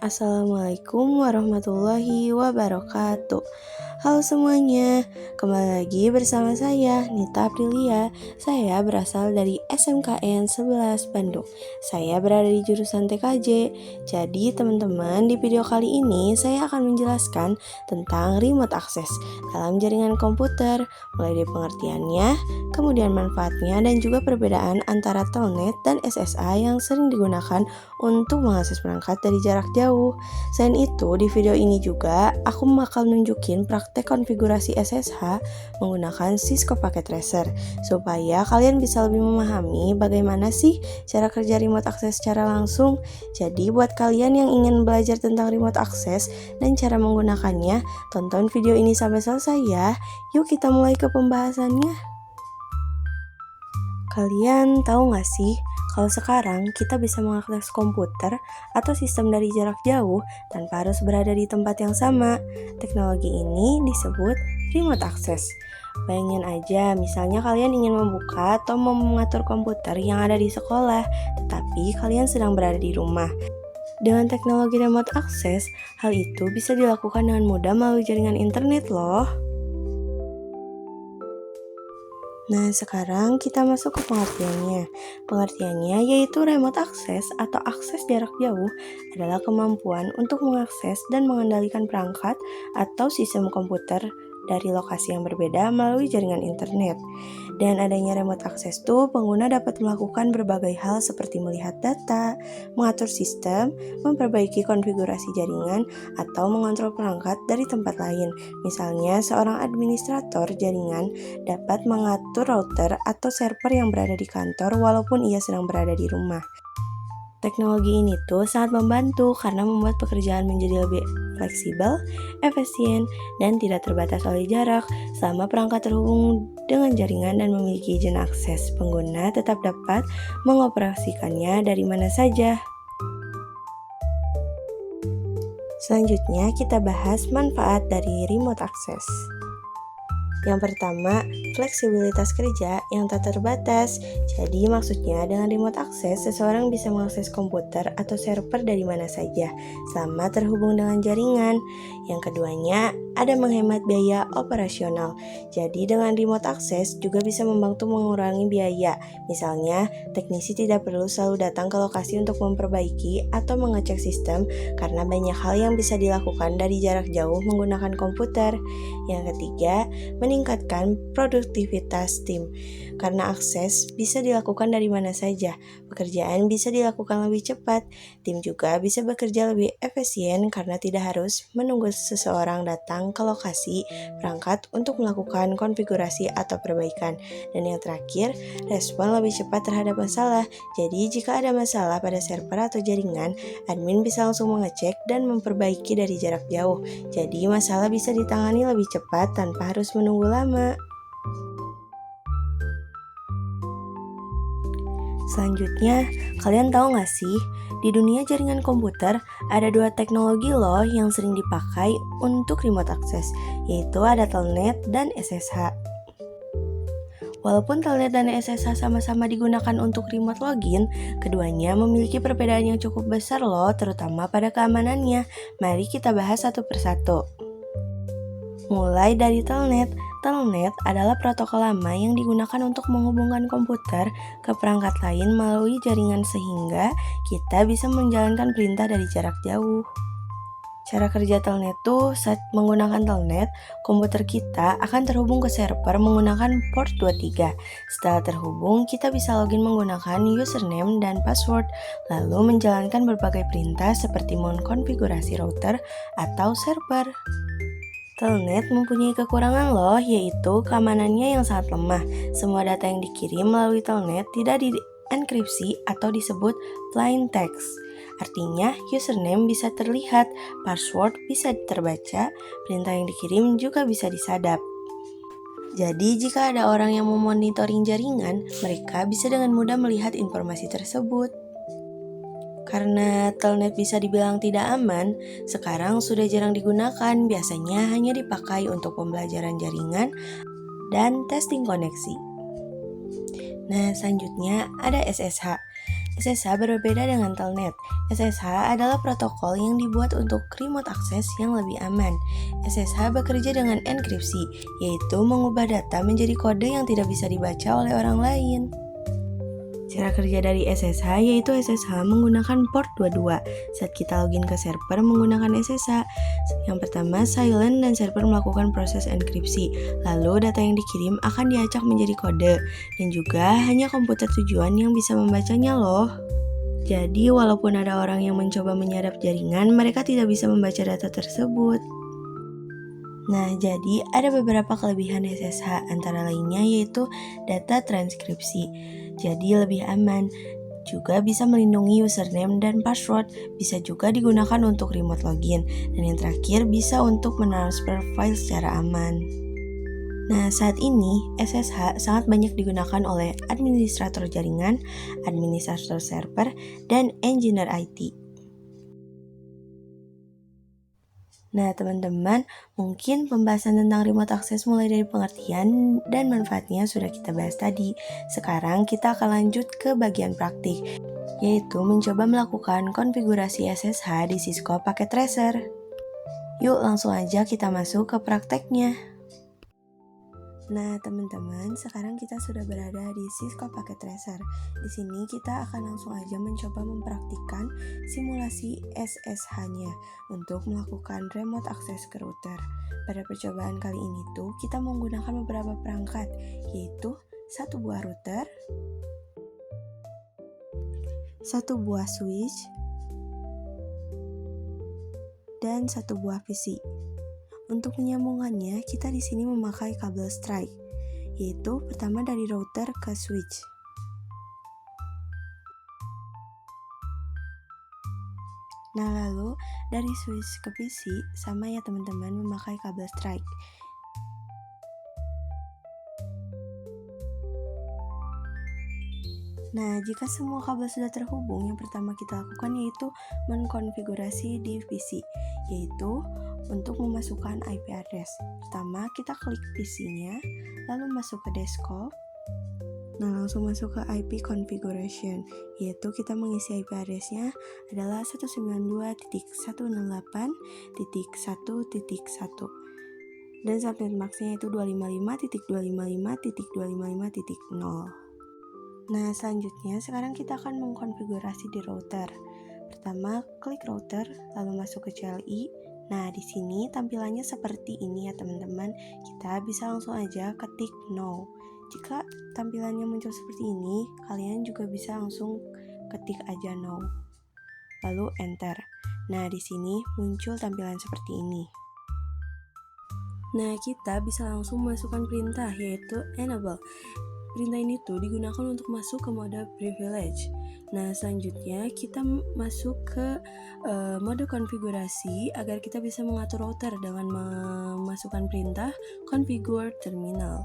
Assalamualaikum warahmatullahi wabarakatuh. Halo semuanya, kembali lagi bersama saya Nita Aprilia. Saya berasal dari SMKN 11 Bandung. Saya berada di jurusan TKJ. Jadi teman-teman, di video kali ini saya akan menjelaskan tentang remote access dalam jaringan komputer, mulai dari pengertiannya, kemudian manfaatnya, dan juga perbedaan antara telnet dan SSA yang sering digunakan untuk mengakses perangkat dari jarak jauh. Selain itu, di video ini juga aku bakal nunjukin praktek konfigurasi SSH menggunakan Cisco Packet Tracer supaya kalian bisa lebih memahami bagaimana sih cara kerja remote access secara langsung. Jadi buat kalian yang ingin belajar tentang remote access dan cara menggunakannya, tonton video ini sampai selesai ya. Yuk kita mulai ke pembahasannya. Kalian tahu gak sih, kalau sekarang kita bisa mengakses komputer atau sistem dari jarak jauh tanpa harus berada di tempat yang sama. Teknologi ini disebut remote access. Bayangin aja, misalnya kalian ingin membuka atau mengatur komputer yang ada di sekolah, tetapi kalian sedang berada di rumah. Dengan teknologi remote access, hal itu bisa dilakukan dengan mudah melalui jaringan internet loh. Nah, sekarang kita masuk ke pengertiannya. Pengertiannya yaitu remote access atau akses jarak jauh adalah kemampuan untuk mengakses dan mengendalikan perangkat atau sistem komputer dari lokasi yang berbeda melalui jaringan internet. Dan adanya remote access pengguna dapat melakukan berbagai hal seperti melihat data, mengatur sistem, memperbaiki konfigurasi jaringan, atau mengontrol perangkat dari tempat lain. Misalnya, seorang administrator jaringan dapat mengatur router atau server yang berada di kantor walaupun ia sedang berada di rumah. Teknologi ini sangat membantu karena membuat pekerjaan menjadi lebih fleksibel, efisien, dan tidak terbatas oleh jarak. Selama perangkat terhubung dengan jaringan dan memiliki izin akses, pengguna tetap dapat mengoperasikannya dari mana saja. Selanjutnya kita bahas manfaat dari remote access. Yang pertama, fleksibilitas kerja yang tak terbatas. Jadi maksudnya dengan remote access, seseorang bisa mengakses komputer atau server dari mana saja selama terhubung dengan jaringan. Yang keduanya, ada menghemat biaya operasional. Jadi dengan remote access juga bisa membantu mengurangi biaya. Misalnya, teknisi tidak perlu selalu datang ke lokasi untuk memperbaiki atau mengecek sistem karena banyak hal yang bisa dilakukan dari jarak jauh menggunakan komputer. Yang ketiga, meningkatkan produktivitas tim. Karena akses bisa dilakukan dari mana saja, pekerjaan bisa dilakukan lebih cepat. Tim juga bisa bekerja lebih efisien karena tidak harus menunggu seseorang datang ke lokasi perangkat untuk melakukan konfigurasi atau perbaikan. Dan yang terakhir, respon lebih cepat terhadap masalah. Jadi jika ada masalah pada server atau jaringan, admin bisa langsung mengecek dan memperbaiki dari jarak jauh. Jadi masalah bisa ditangani lebih cepat tanpa harus menunggu lama. Selanjutnya, kalian tahu gak sih, di dunia jaringan komputer ada dua teknologi loh yang sering dipakai untuk remote access, yaitu ada telnet dan SSH. Walaupun telnet dan SSH sama-sama digunakan untuk remote login, keduanya memiliki perbedaan yang cukup besar loh, terutama pada keamanannya. Mari kita bahas satu persatu. Mulai dari telnet. Telnet adalah protokol lama yang digunakan untuk menghubungkan komputer ke perangkat lain melalui jaringan sehingga kita bisa menjalankan perintah dari jarak jauh. Cara kerja telnet saat menggunakan telnet, komputer kita akan terhubung ke server menggunakan port 23. Setelah terhubung, kita bisa login menggunakan username dan password, lalu menjalankan berbagai perintah seperti mengkonfigurasi router atau server. Telnet mempunyai kekurangan loh, yaitu keamanannya yang sangat lemah. Semua data yang dikirim melalui telnet tidak dienkripsi atau disebut plain text. Artinya, username bisa terlihat, password bisa terbaca, perintah yang dikirim juga bisa disadap. Jadi jika ada orang yang memonitoring jaringan, mereka bisa dengan mudah melihat informasi tersebut. Karena telnet bisa dibilang tidak aman, sekarang sudah jarang digunakan, biasanya hanya dipakai untuk pembelajaran jaringan dan testing koneksi. Nah, selanjutnya ada SSH. SSH berbeda dengan telnet. SSH adalah protokol yang dibuat untuk remote access yang lebih aman. SSH bekerja dengan enkripsi, yaitu mengubah data menjadi kode yang tidak bisa dibaca oleh orang lain. Cara kerja dari SSH yaitu SSH menggunakan port 22 saat kita login ke server menggunakan SSH. Yang pertama, silent dan server melakukan proses enkripsi. Lalu data yang dikirim akan diacak menjadi kode dan juga hanya komputer tujuan yang bisa membacanya loh. Jadi walaupun ada orang yang mencoba menyadap jaringan, mereka tidak bisa membaca data tersebut. Nah, jadi ada beberapa kelebihan SSH, antara lainnya yaitu data transkripsi, jadi lebih aman. Juga bisa melindungi username dan password, bisa juga digunakan untuk remote login, dan yang terakhir bisa untuk mentransfer file secara aman. Nah, saat ini SSH sangat banyak digunakan oleh administrator jaringan, administrator server, dan engineer IT. Nah, teman-teman, mungkin pembahasan tentang remote access mulai dari pengertian dan manfaatnya sudah kita bahas tadi. Sekarang kita akan lanjut ke bagian praktik, yaitu mencoba melakukan konfigurasi SSH di Cisco Packet Tracer. Yuk langsung aja kita masuk ke prakteknya. Nah, teman-teman, sekarang kita sudah berada di Cisco Packet Tracer. Di sini kita akan langsung aja mencoba mempraktikkan simulasi SSH-nya untuk melakukan remote access ke router. Pada percobaan kali ini tuh kita menggunakan beberapa perangkat, yaitu satu buah router, satu buah switch, dan satu buah PC. Untuk penyambungannya, kita di sini memakai kabel strike, yaitu pertama dari router ke switch. Nah, lalu dari switch ke PC sama ya teman-teman, memakai kabel strike. Nah, jika semua kabel sudah terhubung, yang pertama kita lakukan yaitu mengkonfigurasi di PC, yaitu untuk memasukkan IP address. Pertama, kita klik PC-nya, lalu masuk ke desktop. Nah, langsung masuk ke IP configuration, yaitu kita mengisi IP address-nya adalah 192.168.1.1 dan subnet max-nya itu 255.255.255.0. Nah, selanjutnya sekarang kita akan mengkonfigurasi di router. Pertama, klik router, lalu masuk ke CLI. Nah, di sini tampilannya seperti ini ya teman-teman. Kita bisa langsung aja ketik no. Jika tampilannya muncul seperti ini, kalian juga bisa langsung ketik aja no. Lalu enter. Nah, di sini muncul tampilan seperti ini. Nah, kita bisa langsung memasukkan perintah yaitu enable. Perintah ini tuh digunakan untuk masuk ke mode privilege. Nah, selanjutnya kita masuk ke mode konfigurasi agar kita bisa mengatur router dengan memasukkan perintah configure terminal.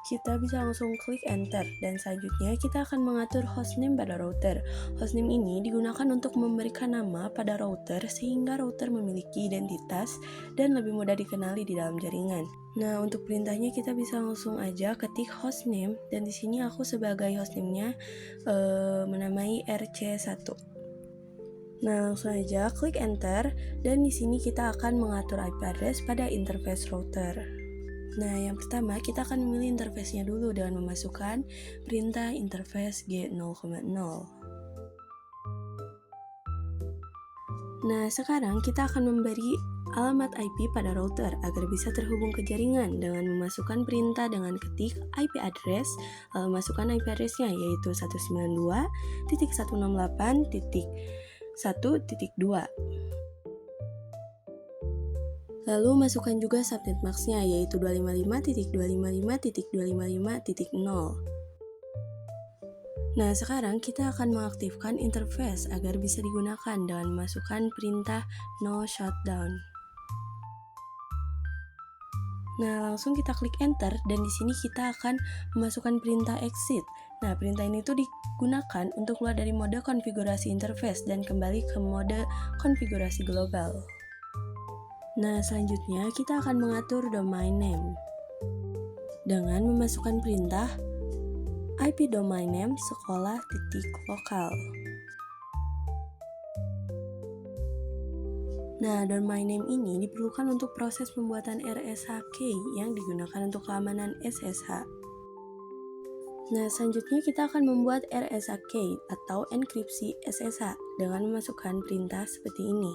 Kita bisa langsung klik enter dan selanjutnya kita akan mengatur hostname pada router. Hostname ini digunakan untuk memberikan nama pada router sehingga router memiliki identitas dan lebih mudah dikenali di dalam jaringan. Nah, untuk perintahnya kita bisa langsung aja ketik hostname dan di sini aku sebagai hostname-nya menamai RC1. Nah, langsung aja klik enter dan di sini kita akan mengatur IP address pada interface router. Nah, yang pertama kita akan memilih interface-nya dulu dengan memasukkan perintah interface G0,0. Nah, sekarang kita akan memberi alamat IP pada router agar bisa terhubung ke jaringan dengan memasukkan perintah dengan ketik IP address, lalu masukkan IP address-nya yaitu 192.168.1.2. Lalu masukkan juga subnet max-nya yaitu 255.255.255.0. Nah, sekarang kita akan mengaktifkan interface agar bisa digunakan dengan memasukkan perintah no shutdown. Nah, langsung kita klik enter dan di sini kita akan memasukkan perintah exit. Nah, perintah ini tuh digunakan untuk keluar dari mode konfigurasi interface dan kembali ke mode konfigurasi global. Nah, selanjutnya kita akan mengatur domain name dengan memasukkan perintah IP domain name sekolah.lokal. Nah, domain name ini diperlukan untuk proses pembuatan RSA key yang digunakan untuk keamanan SSH. Nah, selanjutnya kita akan membuat RSA key atau enkripsi SSH dengan memasukkan perintah seperti ini.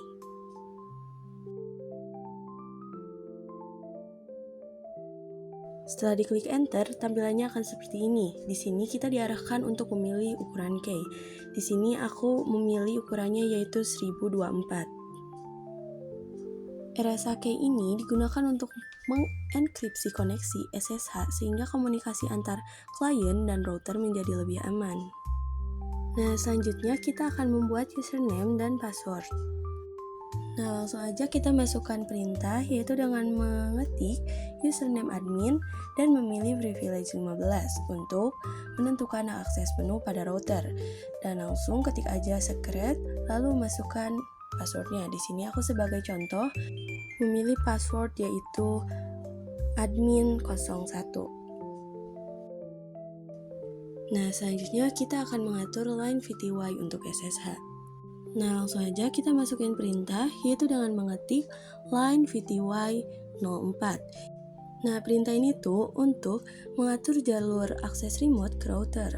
Setelah diklik enter, tampilannya akan seperti ini. Di sini kita diarahkan untuk memilih ukuran key. Di sini aku memilih ukurannya yaitu 1024. RSA key ini digunakan untuk mengenkripsi koneksi SSH sehingga komunikasi antar klien dan router menjadi lebih aman. Nah, selanjutnya kita akan membuat username dan password. Nah, langsung aja kita masukkan perintah yaitu dengan mengetik username admin dan memilih privilege 15 untuk menentukan akses penuh pada router. Dan langsung ketik aja secret lalu masukkan passwordnya. Di sini aku sebagai contoh memilih password yaitu admin 01. Nah, selanjutnya kita akan mengatur line VTY untuk SSH. Nah, langsung aja kita masukin perintah yaitu dengan mengetik line VTY 04. Nah, perintah ini tuh untuk mengatur jalur akses remote ke router.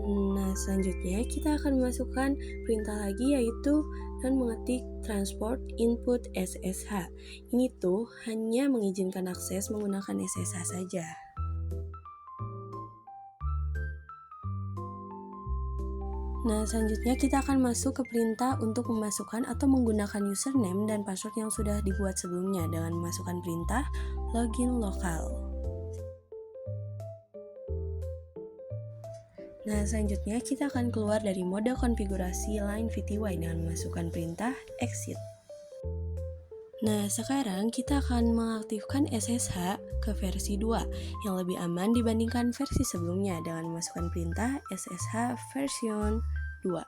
Nah, selanjutnya kita akan memasukkan perintah lagi yaitu dan mengetik transport input SSH. Ini tuh hanya mengizinkan akses menggunakan SSH saja. Nah, selanjutnya kita akan masuk ke perintah untuk memasukkan atau menggunakan username dan password yang sudah dibuat sebelumnya dengan memasukkan perintah login lokal. Nah, selanjutnya kita akan keluar dari mode konfigurasi line VTY dengan memasukkan perintah exit. Nah, sekarang kita akan mengaktifkan SSH ke versi 2 yang lebih aman dibandingkan versi sebelumnya dengan memasukkan perintah SSH version 2.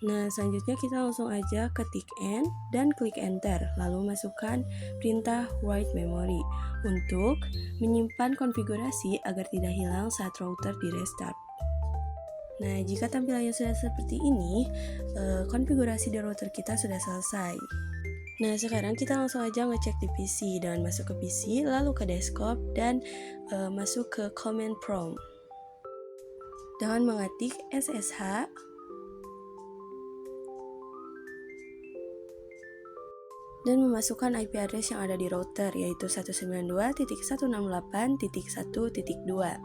Nah, selanjutnya kita langsung aja ketik N dan klik enter, lalu masukkan perintah write memory untuk menyimpan konfigurasi agar tidak hilang saat router di restart. Nah, jika tampilannya sudah seperti ini, konfigurasi di router kita sudah selesai. Nah, sekarang kita langsung aja ngecek di PC dengan masuk ke PC, lalu ke desktop dan masuk ke command prompt. Dengan mengetik SSH dan memasukkan IP address yang ada di router yaitu 192.168.1.2.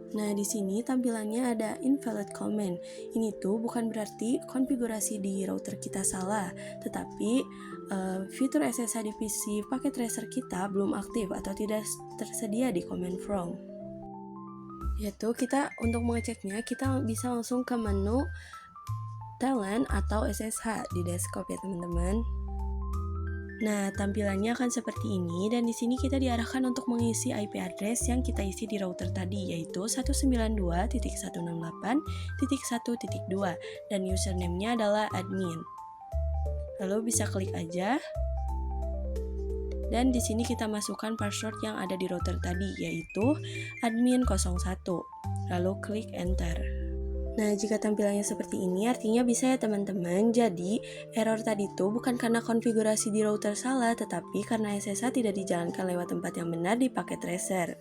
Nah, di sini tampilannya ada invalid command. Ini tuh bukan berarti konfigurasi di router kita salah, tetapi fitur SSH di PC paket tracer kita belum aktif atau tidak tersedia di command prompt. Yaitu kita untuk mengeceknya kita bisa langsung ke menu talent atau SSH di desktop ya teman-teman. Nah, tampilannya akan seperti ini dan di sini kita diarahkan untuk mengisi IP address yang kita isi di router tadi yaitu 192.168.1.2 dan username-nya adalah admin. Lalu bisa klik aja. Dan di sini kita masukkan password yang ada di router tadi yaitu admin 01. Lalu klik enter. Nah, jika tampilannya seperti ini artinya bisa ya teman-teman. Jadi, error tadi itu bukan karena konfigurasi di router salah, tetapi karena SSH tidak dijalankan lewat tempat yang benar di paket tracer.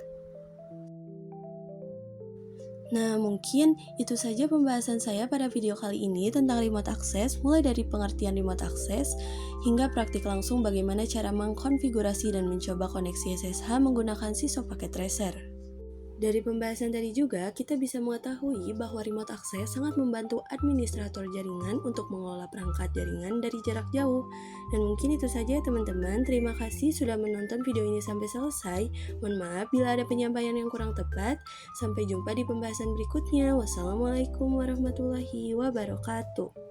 Nah, mungkin itu saja pembahasan saya pada video kali ini tentang remote access, mulai dari pengertian remote access hingga praktik langsung bagaimana cara mengkonfigurasi dan mencoba koneksi SSH menggunakan sysop paket tracer. Dari pembahasan tadi juga, kita bisa mengetahui bahwa remote access sangat membantu administrator jaringan untuk mengelola perangkat jaringan dari jarak jauh. Dan mungkin itu saja ya teman-teman, terima kasih sudah menonton video ini sampai selesai. Mohon maaf bila ada penyampaian yang kurang tepat. Sampai jumpa di pembahasan berikutnya. Wassalamualaikum warahmatullahi wabarakatuh.